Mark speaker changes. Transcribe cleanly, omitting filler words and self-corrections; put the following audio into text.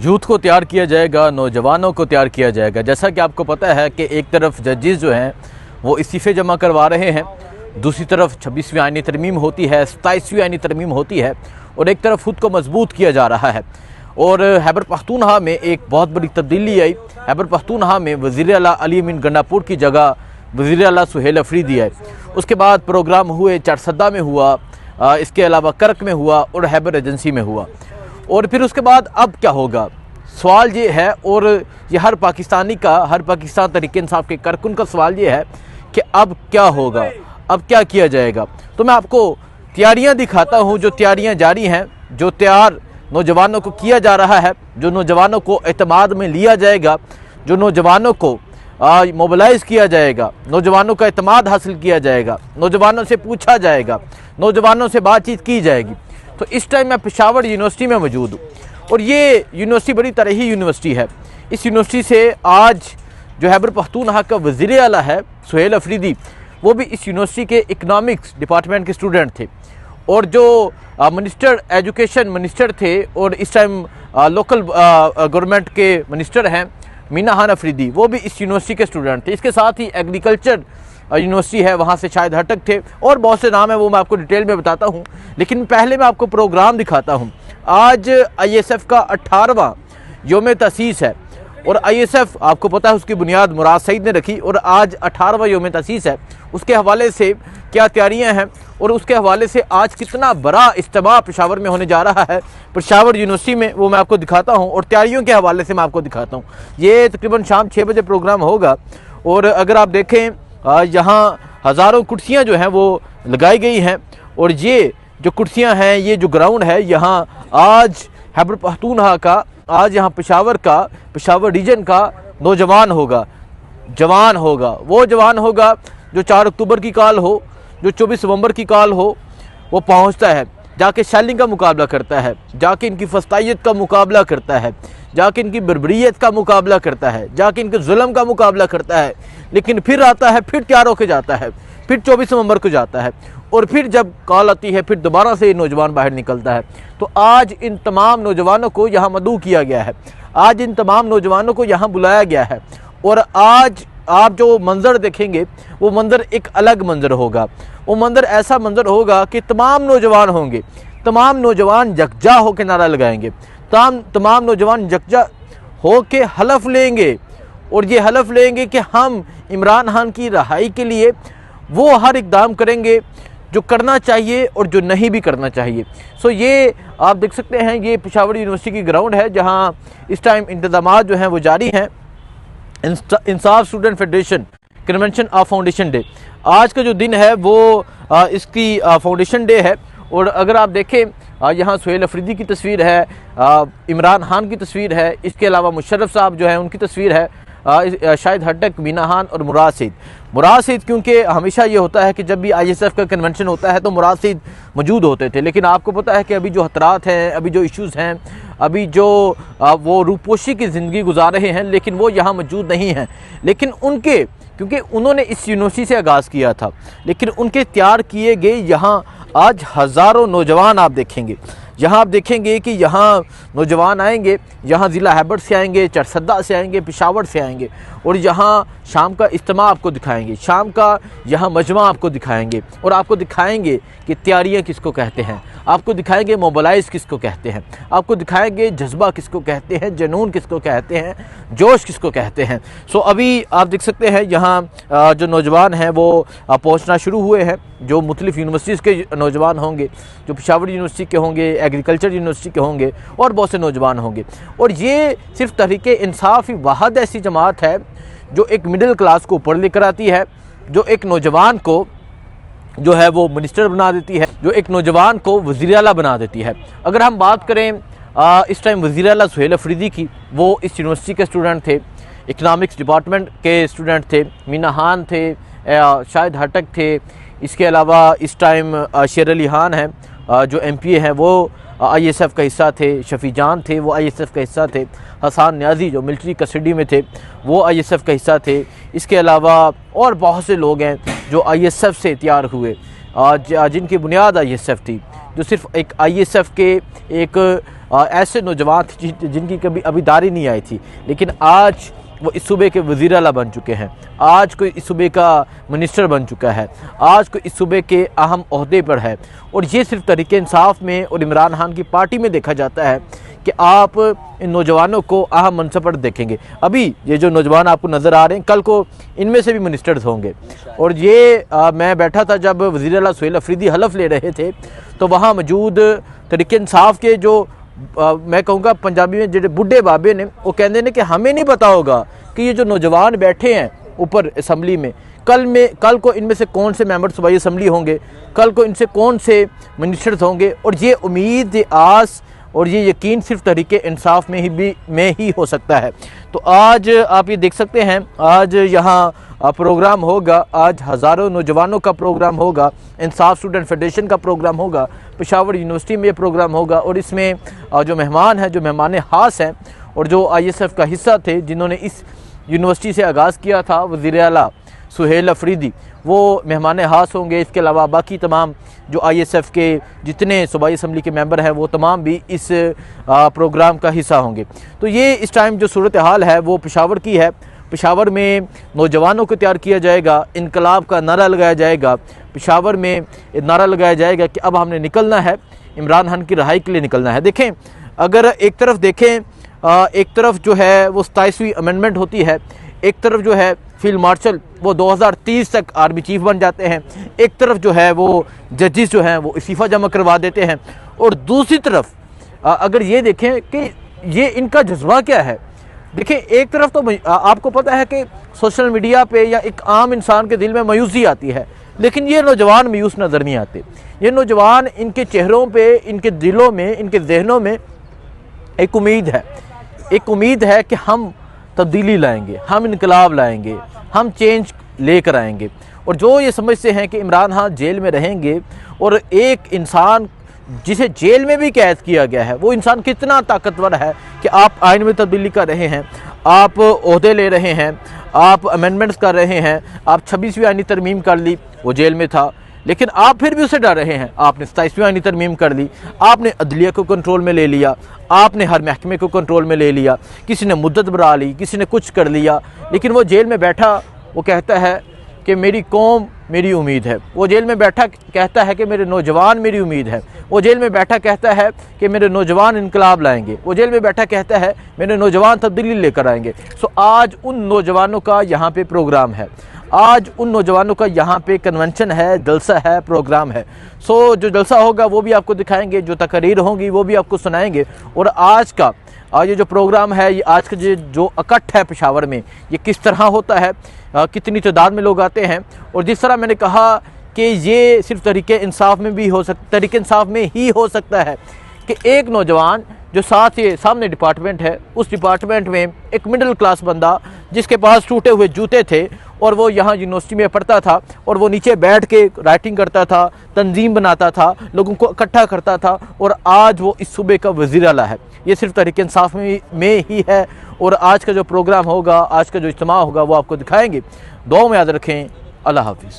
Speaker 1: Youth کو تیار کیا جائے گا، نوجوانوں کو تیار کیا جائے گا۔ جیسا کہ آپ کو پتہ ہے کہ ایک طرف ججز جو ہیں وہ استعفے جمع کروا رہے ہیں، دوسری طرف 26ویں آئینی ترمیم ہوتی ہے، 27ویں آئینی ترمیم ہوتی ہے، اور ایک طرف خود کو مضبوط کیا جا رہا ہے۔ اور خیبر پختونخوا میں ایک بہت بڑی تبدیلی آئی۔ خیبر پختونخوا میں وزیر اعلیٰ علی امین گنڈاپور کی جگہ وزیر اعلیٰ سہیل افریدی ہے۔ اس کے بعد پروگرام ہوئے چارسدہ میں ہوا، اس کے علاوہ کرک میں ہوا اور خیبر ایجنسی میں ہوا۔ اور پھر اس کے بعد اب کیا ہوگا؟ سوال یہ ہے، اور یہ ہر پاکستانی کا، ہر پاکستان تحریک انصاف کے کارکن کا سوال یہ ہے کہ اب کیا ہوگا، اب کیا کیا جائے گا۔ تو میں آپ کو تیاریاں دکھاتا ہوں، جو تیاریاں جاری ہیں، جو تیار نوجوانوں کو کیا جا رہا ہے، جو نوجوانوں کو اعتماد میں لیا جائے گا، جو نوجوانوں کو موبلائز کیا جائے گا، نوجوانوں کا اعتماد حاصل کیا جائے گا، نوجوانوں سے پوچھا جائے گا، نوجوانوں سے بات چیت کی جائے گی۔ تو اس ٹائم میں پشاور یونیورسٹی میں موجود ہوں، اور یہ یونیورسٹی بڑی تاریخی یونیورسٹی ہے۔ اس یونیورسٹی سے آج جو خیبر پختونخوا کا وزیر اعلیٰ ہے سہیل افریدی، وہ بھی اس یونیورسٹی کے اکنامکس ڈپارٹمنٹ کے اسٹوڈنٹ تھے، اور جو منسٹر ایجوکیشن منسٹر تھے اور اس ٹائم لوکل گورنمنٹ کے منسٹر ہیں مینا خان افریدی، وہ بھی اس یونیورسٹی کے اسٹوڈنٹ تھے۔ اس کے ساتھ ہی ایگریکلچر یونیورسٹی ہے، وہاں سے شاہد ہٹک تھے، اور بہت سے نام ہیں، وہ میں آپ کو ڈیٹیل میں بتاتا ہوں۔ لیکن پہلے میں آپ کو پروگرام دکھاتا ہوں۔ آج آئی ایس ایف کا 18واں یوم تاسیس ہے، اور آئی ایس ایف آپ کو پتہ ہے اس کی بنیاد مراد سعید نے رکھی، اور آج 18واں یوم تاسیس ہے۔ اس کے حوالے سے کیا تیاریاں ہیں، اور اس کے حوالے سے آج کتنا بڑا اجتماع پشاور میں ہونے جا رہا ہے، پشاور یونیورسٹی میں، وہ میں آپ کو دکھاتا ہوں، اور تیاریوں کے حوالے سے میں آپ کو دکھاتا ہوں۔ یہ تقریباً شام 6 بجے پروگرام ہوگا، اور اگر آپ دیکھیں یہاں ہزاروں کرسیاں جو ہیں وہ لگائی گئی ہیں، اور یہ جو کرسیاں ہیں، یہ جو گراؤنڈ ہے، یہاں آج خیبر پختونخوا کا، آج یہاں پشاور ریجن کا نوجوان ہوگا، جوان ہوگا، وہ جوان ہوگا جو 4 اکتوبر کی کال ہو، جو 24 نومبر کی کال ہو، وہ پہنچتا ہے، جا کے شیلنگ کا مقابلہ کرتا ہے، جا کے ان کی فسطائیت کا مقابلہ کرتا ہے، جا کے ان کی بربریت کا مقابلہ کرتا ہے، جا کے ان کے ظلم کا مقابلہ کرتا ہے، لیکن پھر آتا ہے، پھر تیار ہو کے جاتا ہے، پھر 24 نومبر کو جاتا ہے، اور پھر جب کال آتی ہے پھر دوبارہ سے یہ نوجوان باہر نکلتا ہے۔ تو آج ان تمام نوجوانوں کو یہاں مدعو کیا گیا ہے، آج ان تمام نوجوانوں کو یہاں بلایا گیا ہے، اور آج آپ جو منظر دیکھیں گے وہ منظر ایک الگ منظر ہوگا، وہ منظر ایسا منظر ہوگا کہ تمام نوجوان ہوں گے، تمام نوجوان یکجا ہو کے نعرہ لگائیں گے، تمام نوجوان یکجا ہو کے حلف لیں گے، اور یہ حلف لیں گے کہ ہم عمران خان کی رہائی کے لیے وہ ہر اقدام کریں گے جو کرنا چاہیے اور جو نہیں بھی کرنا چاہیے۔ یہ آپ دیکھ سکتے ہیں، یہ پشاور یونیورسٹی کی گراؤنڈ ہے، جہاں اس ٹائم انتظامات جو ہیں وہ جاری ہیں۔ انصاف student federation convention of foundation day, آج کا جو دن ہے وہ اس کی فاؤنڈیشن ڈے ہے، اور اگر آپ دیکھیں یہاں سہیل افریدی کی تصویر ہے، عمران خان کی تصویر ہے، اس کے علاوہ مشرف صاحب جو ہیں ان کی تصویر ہے، شاہد ہٹک، مینا خان اور مراد سعید کیونکہ ہمیشہ یہ ہوتا ہے کہ جب بھی آئی ایس ایف کا کنونشن ہوتا ہے تو مراد سعید موجود ہوتے تھے، لیکن آپ کو پتہ ہے کہ ابھی جو خطرات ہیں، ابھی جو ایشوز ہیں، ابھی جو وہ روپوشی کی زندگی گزار رہے ہیں، لیکن وہ یہاں موجود نہیں ہیں، لیکن ان کے کیونکہ انہوں نے اس یونیورسٹی سے آغاز کیا تھا، لیکن ان کے تیار کیے گئے یہاں آج ہزاروں نوجوان آپ دیکھیں گے، یہاں آپ دیکھیں گے کہ یہاں نوجوان آئیں گے، یہاں ضلع خیبر سے آئیں گے، چارسدہ سے آئیں گے، پشاور سے آئیں گے، اور یہاں شام کا اجتماع آپ کو دکھائیں گے، شام کا یہاں مجمع آپ کو دکھائیں گے، اور آپ کو دکھائیں گے کہ تیاریاں کس کو کہتے ہیں، آپ کو دکھائیں گے موبلائز کس کو کہتے ہیں، آپ کو دکھائیں گے جذبہ کس کو کہتے ہیں، جنون کس کو کہتے ہیں، جوش کس کو کہتے ہیں۔ ابھی آپ دیکھ سکتے ہیں یہاں جو نوجوان ہیں وہ پہنچنا شروع ہوئے ہیں، جو مختلف یونیورسٹیز کے نوجوان ہوں گے، جو پشاور یونیورسٹی کے ہوں گے، ایگریکلچر یونیورسٹی کے ہوں گے، اور بہت سے نوجوان ہوں گے۔ اور یہ صرف تحریک انصاف ہی واحد ایسی جماعت ہے جو ایک مڈل کلاس کو اوپر لے کر آتی ہے، جو ایک نوجوان کو جو ہے وہ منسٹر بنا دیتی ہے، جو ایک نوجوان کو وزیر اعلیٰ بنا دیتی ہے۔ اگر ہم بات کریں اس ٹائم وزیر اعلیٰ سہیل افریدی کی، وہ اس یونیورسٹی کے اسٹوڈنٹ تھے، اکنامکس ڈپارٹمنٹ کے اسٹوڈنٹ تھے، مینا خان تھے، شاہد ہٹک تھے، اس کے علاوہ اس ٹائم شیر علی خان ہیں جو ایم پی اے ہیں، وہ آئی ایس ایف کا حصہ تھے، شفیع جان تھے وہ آئی ایس ایف کا حصہ تھے، حسان نیازی جو ملٹری کسٹڈی میں تھے وہ آئی ایس ایف کا حصہ تھے، اس کے علاوہ اور بہت سے لوگ ہیں جو آئی ایس ایف سے تیار ہوئے، جن کی بنیاد آئی ایس ایف تھی، جو صرف ایک آئی ایس ایف کے ایک ایسے نوجوان تھے جن کی کبھی ابھی داری نہیں آئی تھی، لیکن آج وہ اس صوبے کے وزیر اعلیٰ بن چکے ہیں، آج کوئی اس صوبے کا منسٹر بن چکا ہے، آج کوئی اس صوبے کے اہم عہدے پر ہے۔ اور یہ صرف تحریک انصاف میں اور عمران خان کی پارٹی میں دیکھا جاتا ہے کہ آپ ان نوجوانوں کو اہم منصب پر دیکھیں گے۔ ابھی یہ جو نوجوان آپ کو نظر آ رہے ہیں، کل کو ان میں سے بھی منسٹرز ہوں گے۔ اور یہ میں بیٹھا تھا جب وزیر اعلیٰ سہیل افریدی حلف لے رہے تھے، تو وہاں موجود تحریک انصاف کے جو میں کہوں گا پنجابی میں جڑے بڈھے بابے نے، وہ کہندے نے کہ ہمیں نہیں پتا ہوگا کہ یہ جو نوجوان بیٹھے ہیں اوپر اسمبلی میں، کل کو ان میں سے کون سے ممبر صوبائی اسمبلی ہوں گے، کل کو ان سے کون سے منسٹرز ہوں گے۔ اور یہ امید، یہ آس اور یہ یقین صرف تحریک انصاف میں ہی ہو سکتا ہے۔ تو آج آپ یہ دیکھ سکتے ہیں، آج یہاں پروگرام ہوگا، آج ہزاروں نوجوانوں کا پروگرام ہوگا، انصاف اسٹوڈنٹ فیڈریشن کا پروگرام ہوگا، پشاور یونیورسٹی میں یہ پروگرام ہوگا۔ اور اس میں جو مہمان ہیں، جو مہمان خاص ہیں اور جو ISF کا حصہ تھے، جنہوں نے اس یونیورسٹی سے آغاز کیا تھا، وزیر اعلیٰ سہیل افریدی، وہ مہمان خاص ہوں گے۔ اس کے علاوہ باقی تمام جو ISF کے جتنے صوبائی اسمبلی کے ممبر ہیں، وہ تمام بھی اس پروگرام کا حصہ ہوں گے۔ تو یہ اس ٹائم جو صورتحال ہے وہ پشاور کی ہے۔ پشاور میں نوجوانوں کو تیار کیا جائے گا، انقلاب کا نعرہ لگایا جائے گا، پشاور میں نعرہ لگایا جائے گا کہ اب ہم نے نکلنا ہے، عمران خان کی رہائی کے لیے نکلنا ہے۔ دیکھیں، اگر ایک طرف دیکھیں، ایک طرف جو ہے وہ 27ویں امینڈمنٹ ہوتی ہے، ایک طرف جو ہے فیلڈ مارشل وہ 2030 تک آرمی چیف بن جاتے ہیں، ایک طرف جو ہے وہ ججز جو ہیں وہ استعفیٰ جمع کروا دیتے ہیں، اور دوسری طرف اگر یہ دیکھیں کہ یہ ان کا جذبہ کیا ہے۔ دیکھیں، ایک طرف تو آپ کو پتہ ہے کہ سوشل میڈیا پہ یا ایک عام انسان کے دل میں مایوسی آتی ہے، لیکن یہ نوجوان مایوس نظر نہیں آتے۔ یہ نوجوان، ان کے چہروں پہ، ان کے دلوں میں، ان کے ذہنوں میں ایک امید ہے کہ ہم تبدیلی لائیں گے، ہم انقلاب لائیں گے، ہم چینج لے کر آئیں گے۔ اور جو یہ سمجھتے ہیں کہ عمران خان جیل میں رہیں گے، اور ایک انسان جسے جیل میں بھی قید کیا گیا ہے، وہ انسان کتنا طاقتور ہے کہ آپ آئین میں تبدیلی کر رہے ہیں، آپ عہدے لے رہے ہیں، آپ امینڈمنٹس کر رہے ہیں، آپ 26ویں آئینی ترمیم کر لی، وہ جیل میں تھا، لیکن آپ پھر بھی اسے ڈر رہے ہیں۔ آپ نے 27ویں آئینی ترمیم کر لی، آپ نے عدلیہ کو کنٹرول میں لے لیا، آپ نے ہر محکمے کو کنٹرول میں لے لیا، کسی نے مدت بڑھا لی، کسی نے کچھ کر لیا، لیکن وہ جیل میں بیٹھا وہ کہتا ہے کہ میری قوم میری امید ہے۔ وہ جیل میں بیٹھا کہتا ہے کہ میرے نوجوان میری امید ہے۔ وہ جیل میں بیٹھا کہتا ہے کہ میرے نوجوان انقلاب لائیں گے۔ وہ جیل میں بیٹھا کہتا ہے میرے نوجوان تبدیلی لے کر آئیں گے۔ سو آج ان نوجوانوں کا یہاں پہ پروگرام ہے، آج ان نوجوانوں کا یہاں پہ کنونشن ہے، جلسہ ہے، پروگرام ہے۔ سو جو جلسہ ہوگا وہ بھی آپ کو دکھائیں گے، جو تقریر ہوں گی وہ بھی آپ کو سنائیں گے۔ اور آج یہ جو پروگرام ہے، یہ آج کا جو اکٹھ ہے پشاور میں، یہ کس طرح ہوتا ہے، کتنی تعداد میں لوگ آتے ہیں، اور جس طرح میں نے کہا کہ یہ صرف تحریک انصاف میں بھی تحریک انصاف میں ہی ہو سکتا ہے کہ ایک نوجوان جو سامنے ڈپارٹمنٹ ہے، اس ڈپارٹمنٹ میں ایک مڈل کلاس بندہ جس کے پاس ٹوٹے ہوئے جوتے تھے، اور وہ یہاں یونیورسٹی میں پڑھتا تھا، اور وہ نیچے بیٹھ کے رائٹنگ کرتا تھا، تنظیم بناتا تھا، لوگوں کو اکٹھا کرتا تھا، اور آج وہ اس صوبے کا وزیر اعلیٰ ہے۔ یہ صرف تحریک انصاف میں ہی ہے۔ اور آج کا جو پروگرام ہوگا، آج کا جو اجتماع ہوگا، وہ آپ کو دکھائیں گے۔ دعاؤں میں یاد رکھیں۔ اللہ حافظ۔